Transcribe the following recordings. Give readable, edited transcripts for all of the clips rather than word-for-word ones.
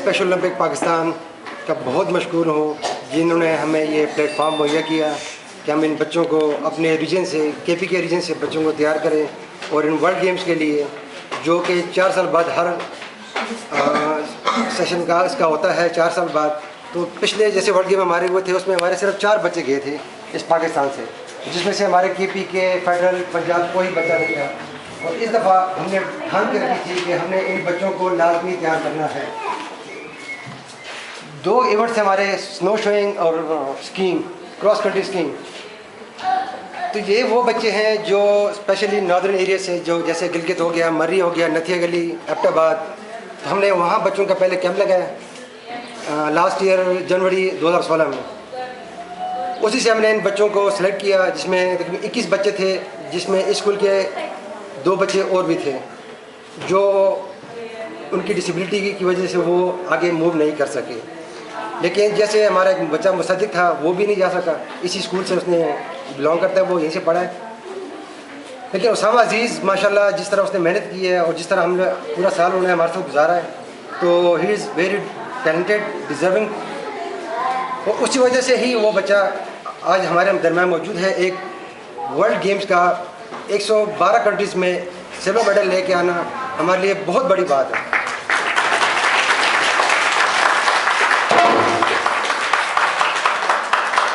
Special Olympic Pakistan का बहुत मशहूर हूँ जिन्होंने हमें ये प्लेटफॉर्म मुहैया किया कि हम इन बच्चों को अपने रीजन से KPK रीजन से बच्चों को तैयार करें और इन वर्ल्ड गेम्स के लिए जो कि 4 साल बाद हर सेशन का इसका होता है 4 साल बाद। तो पिछले जैसे वर्ल्ड गेम हमारे हुए थे उसमें हमारे सिर्फ 4 बच्चे गए थे इस पाकिस्तान से, जिसमें से हमारे KPK फेडरल पंजाब कोई बच्चा नहीं था। और इस दफ़ा हमने ठान के रखी थी कि हमने इन बच्चों को लाजमी तैयार करना है। 2 इवेंट्स हमारे स्नो शोइंग और स्कीइंग, क्रॉस कंट्री स्कीइंग। तो ये वो बच्चे हैं जो स्पेशली नॉर्दर्न एरिया से, जो जैसे गिलगित हो गया, मर्री हो गया, नथिया गली, एबटाबाद। तो हमने वहाँ बच्चों का पहले कैंप लगाया लास्ट ईयर जनवरी 2016 में। उसी से हमने इन बच्चों को सिलेक्ट किया, जिसमें तकरीबन 21 बच्चे थे, जिसमें स्कूल के 2 बच्चे और भी थे जो उनकी डिसेबिलिटी की वजह से वो आगे मूव नहीं कर सके। लेकिन जैसे हमारा एक बच्चा मुसद्दिक था, वो भी नहीं जा सका, इसी स्कूल से उसने बिलोंग करता है, वो यहीं से पढ़ा है। लेकिन उसामा अजीज़ माशाल्लाह जिस तरह उसने मेहनत की है और जिस तरह हमने पूरा साल उन्होंने हमारे साथ गुजारा है, तो he is very talented, deserving. और उसी वजह से ही वो बच्चा आज हमारे दरम्यान मौजूद है। एक वर्ल्ड गेम्स का 112 कंट्रीज़ में सिल्वर मेडल लेके आना हमारे लिए बहुत बड़ी बात है।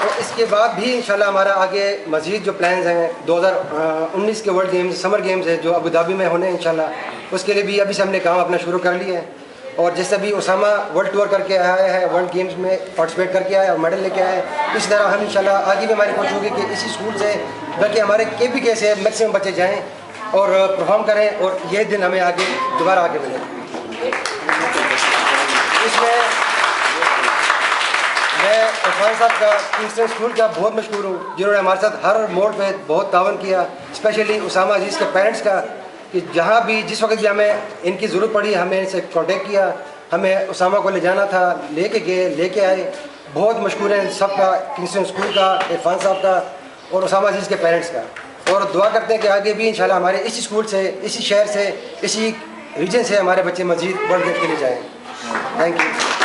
और इसके बाद भी इंशाल्लाह हमारा आगे मज़ीद जो प्लान्स हैं 2019 के वर्ल्ड गेम्स, समर गेम्स है जो अबू धाबी में होने हैं इंशाल्लाह, उसके लिए भी अभी से हमने काम अपना शुरू कर लिया है। और जैसे अभी उसामा वर्ल्ड टूर करके आया है, वर्ल्ड गेम्स में पार्टिसिपेट करके आया और मेडल लेके आया है, इस तरह हम इंशाल्लाह आगे भी हमारी कोशिश होगी कि इसी स्कूल से, बल्कि हमारे KPK से मैक्सिमम बच्चे जाएँ और परफॉर्म करें और ये दिन हमें आगे दोबारा आगे मिले। इसमें मैं इरफान साहब का किंगस्टन स्कूल का बहुत मशहूर हूँ, जिन्होंने हमारे साथ हर मोड़ पे बहुत तावन किया, स्पेशली उसामा अजीज़ के पेरेंट्स का, कि जहाँ भी जिस वक्त भी हमें इनकी ज़रूरत पड़ी हमें इनसे कांटेक्ट किया, हमें उसामा को ले जाना था, लेके गए, लेके आए। बहुत मशहूर है सबका, किंगस्टन स्कूल का, इरफान साहब का और उसामा अजीज़ के पेरेंट्स का। और दुआ करते हैं कि आगे भी इंशाल्लाह हमारे इसी स्कूल से, इसी शहर से, इसी रीजन से हमारे बच्चे मज़ीद वर्ल्ड गेम के लिए जाएँ। Thank you.